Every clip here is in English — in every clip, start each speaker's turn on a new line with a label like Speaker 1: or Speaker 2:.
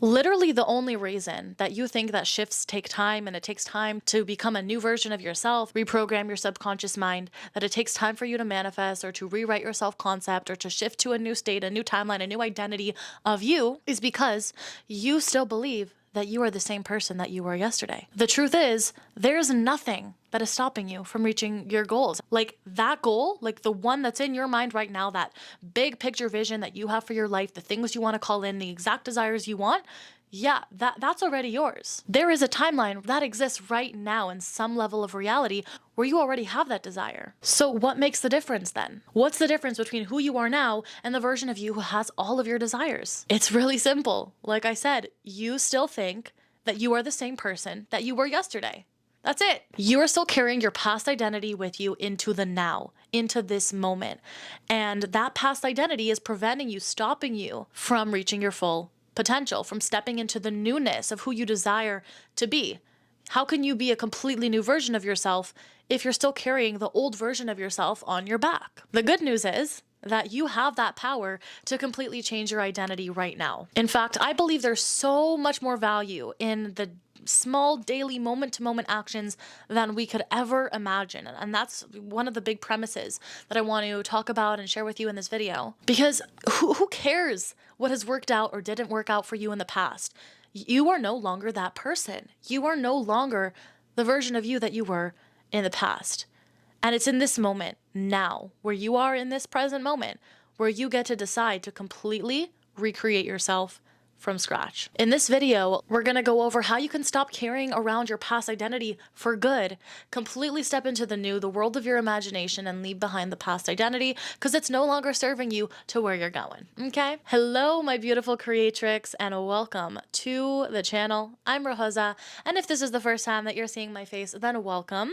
Speaker 1: Literally, the only reason that you think that shifts take time and it takes time to become a new version of yourself, reprogram your subconscious mind, that it takes time for you to manifest or to rewrite your self concept or to shift to a new state, a new timeline, a new identity of you, is because you still believe that you are the same person that you were yesterday. The truth is, there's nothing that is stopping you from reaching your goals. Like that goal, like the one that's in your mind right now, that big picture vision that you have for your life, the things you want to call in, the exact desires you want, yeah, that's already yours. There is a timeline that exists right now in some level of reality where you already have that desire. So what makes the difference then? What's the difference between who you are now and the version of you who has all of your desires? It's really simple. Like I said, you still think that you are the same person that you were yesterday. That's it. You are still carrying your past identity with you into the now, into this moment. And that past identity is preventing you, stopping you from reaching your full potential, from stepping into the newness of who you desire to be. How can you be a completely new version of yourself if you're still carrying the old version of yourself on your back? The good news is that you have that power to completely change your identity right now. In fact, I believe there's so much more value in the small daily moment-to-moment actions than we could ever imagine. And that's one of the big premises that I want to talk about and share with you in this video. Because who cares what has worked out or didn't work out for you in the past? You are no longer that person. You are no longer the version of you that you were in the past. And it's in this moment now, where you are in this present moment, where you get to decide to completely recreate yourself from scratch. In this video, we're gonna go over how you can stop carrying around your past identity for good, completely step into the new, the world of your imagination, and leave behind the past identity because it's no longer serving you to where you're going, okay? Hello, my beautiful creatrix, and welcome to the channel. I'm Rojosa, and if this is the first time that you're seeing my face, then welcome.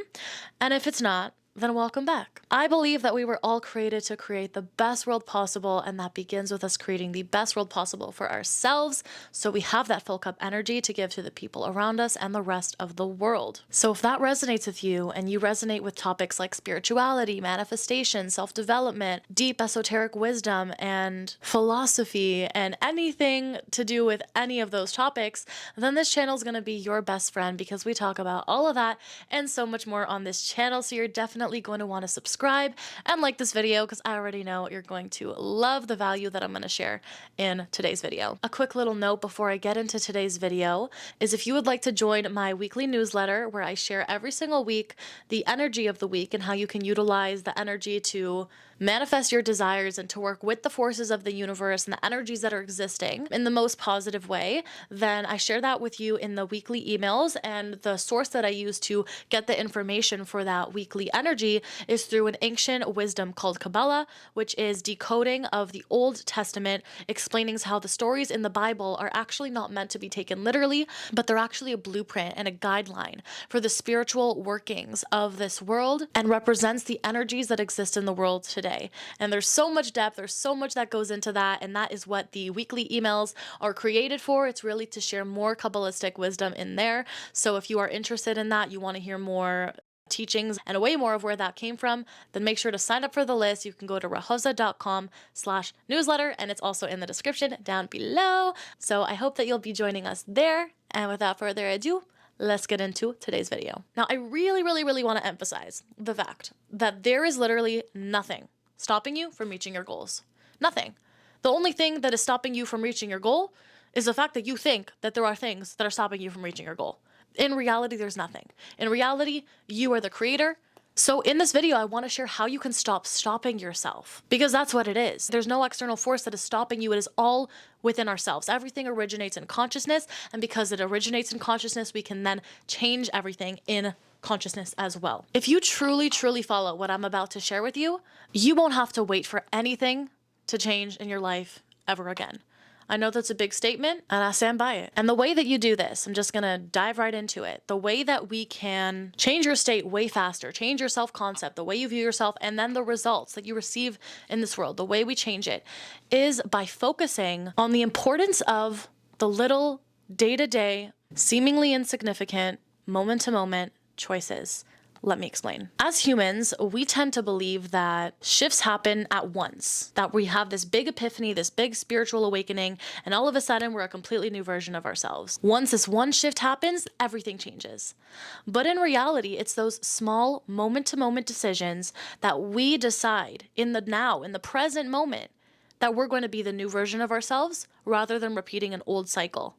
Speaker 1: And if it's not, then welcome back. I believe that we were all created to create the best world possible, and that begins with us creating the best world possible for ourselves, so we have that full cup energy to give to the people around us and the rest of the world. So if that resonates with you, and you resonate with topics like spirituality, manifestation, self-development, deep esoteric wisdom, and philosophy, and anything to do with any of those topics, then this channel is going to be your best friend, because we talk about all of that and so much more on this channel. So you're definitely going to want to subscribe and like this video, because I already know you're going to love the value that I'm going to share in today's video. A quick little note before I get into today's video is, if you would like to join my weekly newsletter where I share every single week the energy of the week and how you can utilize the energy to manifest your desires and to work with the forces of the universe and the energies that are existing in the most positive way, then I share that with you in the weekly emails. And the source that I use to get the information for that weekly energy is through an ancient wisdom called Kabbalah, which is decoding of the Old Testament, explaining how the stories in the Bible are actually not meant to be taken literally, but they're actually a blueprint and a guideline for the spiritual workings of this world, and represents the energies that exist in the world today. And there's so much depth, there's so much that goes into that, and that is what the weekly emails are created for. It's really to share more Kabbalistic wisdom in there. So if you are interested in that, you want to hear more teachings and way more of where that came from, then make sure to sign up for the list. You can go to rojosa.com/newsletter, and it's also in the description down below. So I hope that you'll be joining us there. And without further ado, let's get into today's video. Now, I really want to emphasize the fact that there is literally nothing stopping you from reaching your goals. Nothing. The only thing that is stopping you from reaching your goal is the fact that you think that there are things that are stopping you from reaching your goal. In reality, there's nothing. In reality, you are the creator. So in this video, I want to share how you can stop stopping yourself, because that's what it is. There's no external force that is stopping you. It is all within ourselves. Everything originates in consciousness, and because it originates in consciousness, we can then change everything in consciousness as well. If you truly follow what I'm about to share with you, you won't have to wait for anything to change in your life ever again. I know that's a big statement, and I stand by it. And the way that you do this, I'm just gonna dive right into it. The way that we can change your state way faster, change your self-concept, the way you view yourself, and then the results that you receive in this world, the way we change it, is by focusing on the importance of the little day-to-day, seemingly insignificant, moment-to-moment choices Let me explain. As humans, we tend to believe that shifts happen at once, that we have this big epiphany, this big spiritual awakening, and all of a sudden we're a completely new version of ourselves. Once this one shift happens, everything changes. But in reality, it's those small moment-to-moment decisions that we decide in the now, in the present moment, that we're going to be the new version of ourselves rather than repeating an old cycle.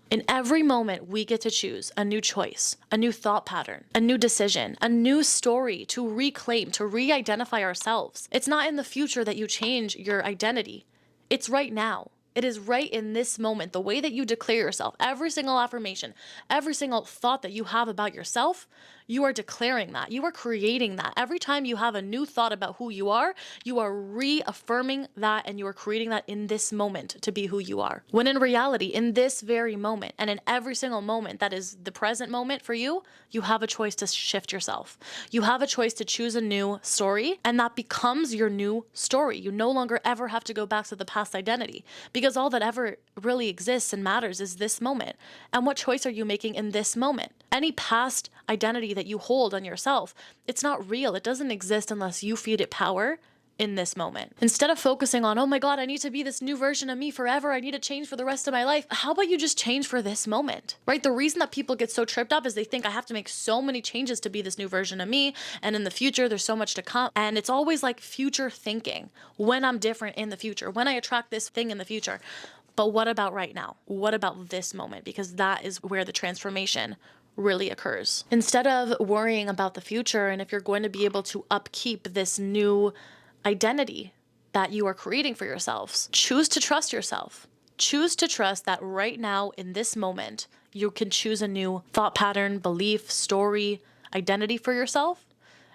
Speaker 1: In every moment, we get to choose a new choice, a new thought pattern, a new decision, a new story to reclaim, to re-identify ourselves. It's not in the future that you change your identity. It's right now. It is right in this moment. The way that you declare yourself, every single affirmation, every single thought that you have about yourself, you are declaring that. You are creating that. Every time you have a new thought about who you are reaffirming that, and you are creating that in this moment to be who you are. When in reality, in this very moment and in every single moment that is the present moment for you, you have a choice to shift yourself. You have a choice to choose a new story, and that becomes your new story. You no longer ever have to go back to the past identity, because all that ever really exists and matters is this moment. And what choice are you making in this moment? Any past identity that you hold on yourself, it's not real. It doesn't exist unless you feed it power in this moment. Instead of focusing on, oh my God, I need to be this new version of me forever, I need to change for the rest of my life, how about you just change for this moment, right? The reason that people get so tripped up is they think I have to make so many changes to be this new version of me, and in the future there's so much to come. And it's always like future thinking, when I'm different in the future, when I attract this thing in the future. But what about right now? What about this moment? Because that is where the transformation really occurs. Instead of worrying about the future, and if you're going to be able to upkeep this new identity that you are creating for yourselves, choose to trust yourself. Choose to trust that right now in this moment, you can choose a new thought pattern, belief, story, identity for yourself,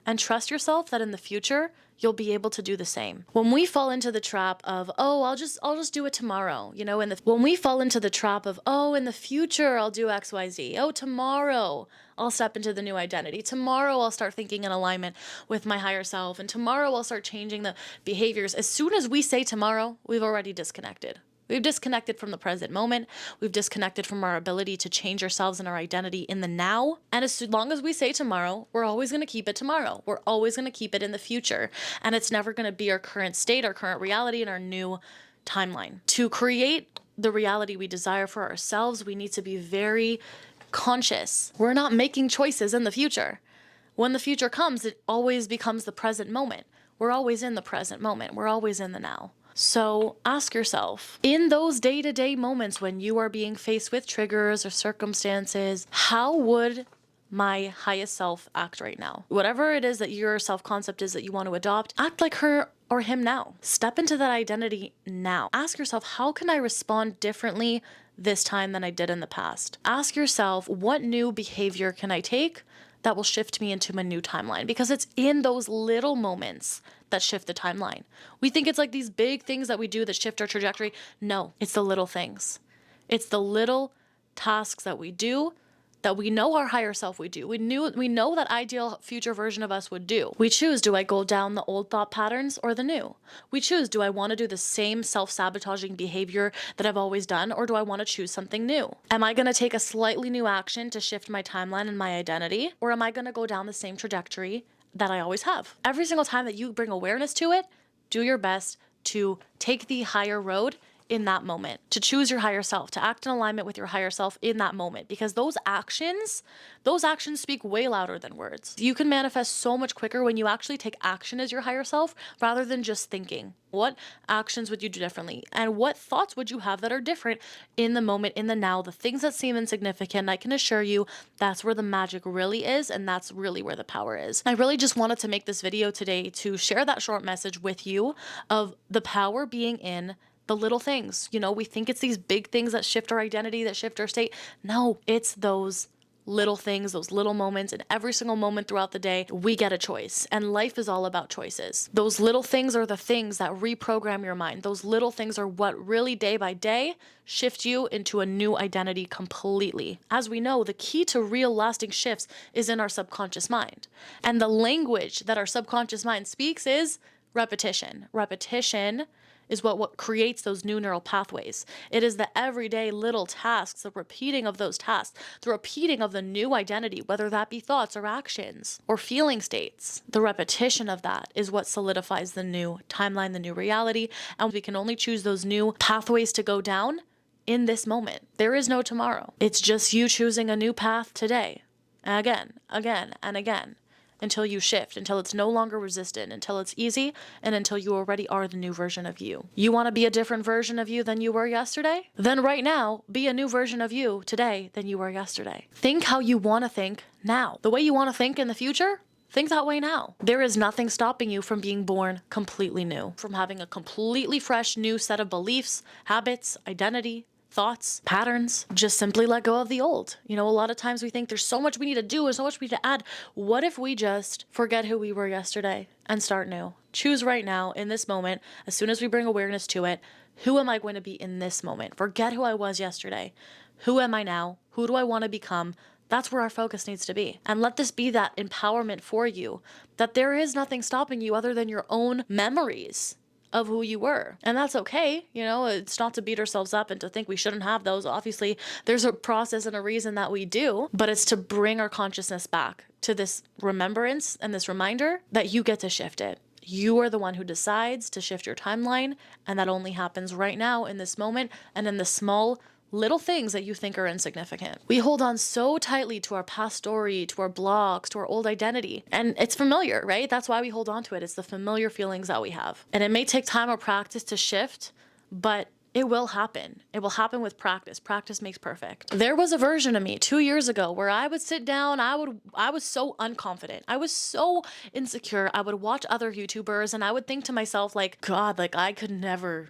Speaker 1: and trust yourself that in the future, you'll be able to do the same. When we fall into the trap of, oh, I'll just do it tomorrow, you know, when we fall into the trap of, oh, in the future, I'll do X, Y, Z. Oh, tomorrow, I'll step into the new identity. Tomorrow, I'll start thinking in alignment with my higher self. And tomorrow, I'll start changing the behaviors. As soon as we say tomorrow, we've already disconnected. We've disconnected from the present moment. We've disconnected from our ability to change ourselves and our identity in the now. And as long as we say tomorrow, we're always going to keep it tomorrow. We're always going to keep it in the future. And it's never going to be our current state, our current reality, and our new timeline. To create the reality we desire for ourselves, we need to be very conscious. We're not making choices in the future. When the future comes, it always becomes the present moment. We're always in the present moment. We're always in the now. So ask yourself, in those day-to-day moments when you are being faced with triggers or circumstances, how would my highest self act right now? Whatever it is that your self-concept is that you want to adopt, act like her or him now. Step into that identity now. Ask yourself, how can I respond differently this time than I did in the past? Ask yourself, what new behavior can I take that will shift me into my new timeline? Because it's in those little moments that shift the timeline. We think it's like these big things that we do that shift our trajectory. No, it's the little things. It's the little tasks that we do that we know our higher self would do. We know that ideal future version of us would do. We choose, do I go down the old thought patterns or the new? We choose, do I want to do the same self-sabotaging behavior that I've always done, or do I want to choose something new? Am I going to take a slightly new action to shift my timeline and my identity, or am I going to go down the same trajectory that I always have? Every single time that you bring awareness to it, do your best to take the higher road in that moment, to choose your higher self, to act in alignment with your higher self in that moment, because those actions speak way louder than words. You can manifest so much quicker when you actually take action as your higher self rather than just thinking. What actions would you do differently? And what thoughts would you have that are different in the moment, in the now, the things that seem insignificant? I can assure you that's where the magic really is, and that's really where the power is. I really just wanted to make this video today to share that short message with you of the power being in the little things. You know, we think it's these big things that shift our identity, that shift our state. No, it's those little things, those little moments, and every single moment throughout the day, we get a choice. And life is all about choices. Those little things are the things that reprogram your mind. Those little things are what really day by day shift you into a new identity completely. As we know, the key to real lasting shifts is in our subconscious mind. And the language that our subconscious mind speaks is repetition. Repetition is what creates those new neural pathways. It is the everyday little tasks, the repeating of those tasks, the repeating of the new identity, whether that be thoughts or actions or feeling states. The repetition of that is what solidifies the new timeline, the new reality, and we can only choose those new pathways to go down in this moment. There is no tomorrow. It's just you choosing a new path today, again, and again, until you shift, until it's no longer resistant, until it's easy, and until you already are the new version of you. You want to be a different version of you than you were yesterday? Then right now, be a new version of you today than you were yesterday. Think how you want to think now. The way you want to think in the future, think that way now. There is nothing stopping you from being born completely new, from having a completely fresh new set of beliefs, habits, identity, thoughts, patterns. Just simply let go of the old. You know, a lot of times we think there's so much we need to do and so much we need to add. What if we just forget who we were yesterday and start new? Choose right now in this moment, as soon as we bring awareness to it, who am I going to be in this moment? Forget who I was yesterday. Who am I now? Who do I want to become? That's where our focus needs to be. And let this be that empowerment for you, that there is nothing stopping you other than your own memories of who you were. And that's okay. You know, it's not to beat ourselves up and to think we shouldn't have those. Obviously, there's a process and a reason that we do, but it's to bring our consciousness back to this remembrance and this reminder that you get to shift it. You are the one who decides to shift your timeline, and that only happens right now in this moment and in the small little things that you think are insignificant. We hold on so tightly to our past story, to our blocks, to our old identity. And it's familiar, right? That's why we hold on to it. It's the familiar feelings that we have. And it may take time or practice to shift, but it will happen. It will happen with practice. Practice makes perfect. There was a version of me 2 years ago where I would sit down, I was so unconfident. I was so insecure. I would watch other YouTubers and I would think to myself like, God, like I could never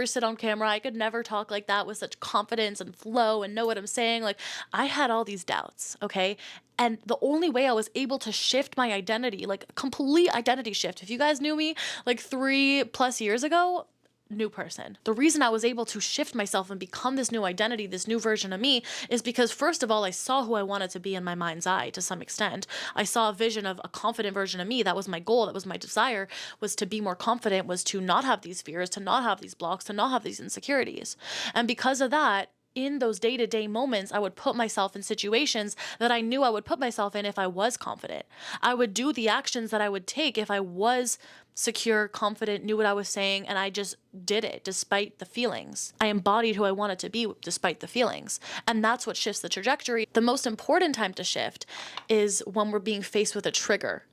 Speaker 1: sit on camera. I could never talk like that with such confidence and flow and know what I'm saying. Like I had all these doubts, okay? And the only way I was able to shift my identity, like a complete identity shift. If you guys knew me like 3+ years ago, new person. The reason I was able to shift myself and become this new identity, this new version of me, is because first of all, I saw who I wanted to be in my mind's eye to some extent. I saw a vision of a confident version of me. That was my goal. That was my desire, was to be more confident, was to not have these fears, to not have these blocks, to not have these insecurities. And because of that, in those day-to-day moments, I would put myself in situations that I knew I would put myself in if I was confident. I would do the actions that I would take if I was secure, confident, knew what I was saying, and I just did it despite the feelings. I embodied who I wanted to be despite the feelings. And that's what shifts the trajectory. The most important time to shift is when we're being faced with a trigger.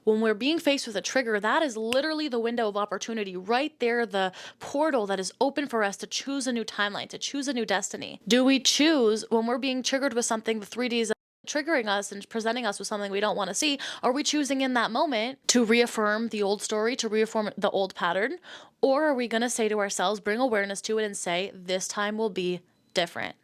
Speaker 1: When we're being faced with a trigger, that is literally the window of opportunity right there, the portal that is open for us to choose a new timeline, to choose a new destiny. Do we choose when we're being triggered with something, the 3Ds triggering us and presenting us with something we don't want to see? Are we choosing in that moment to reaffirm the old story, to reaffirm the old pattern? Or are we going to say to ourselves, bring awareness to it and say, this time will be different.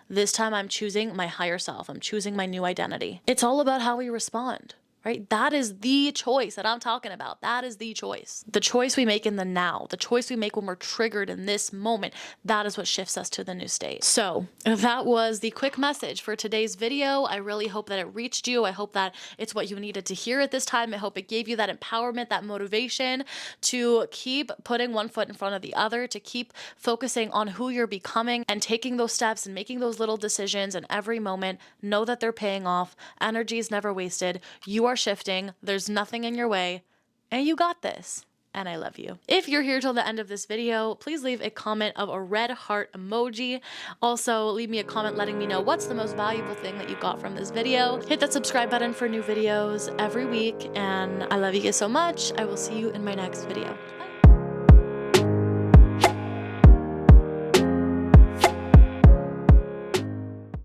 Speaker 1: This time I'm choosing my higher self. I'm choosing my new identity. It's all about how we respond. Right? That is the choice that I'm talking about. That is the choice. The choice we make in the now, the choice we make when we're triggered in this moment, that is what shifts us to the new state. So that was the quick message for today's video. I really hope that it reached you. I hope that it's what you needed to hear at this time. I hope it gave you that empowerment, that motivation to keep putting one foot in front of the other, to keep focusing on who you're becoming and taking those steps and making those little decisions in every moment. Know that they're paying off. Energy is never wasted. You are shifting, there's nothing in your way, and you got this. And I love you. If you're here till the end of this video, please leave a comment of a red heart emoji. Also, leave me a comment letting me know what's the most valuable thing that you got from this video. Hit that subscribe button for new videos every week, and I love you guys so much. I will see you in my next video. Bye.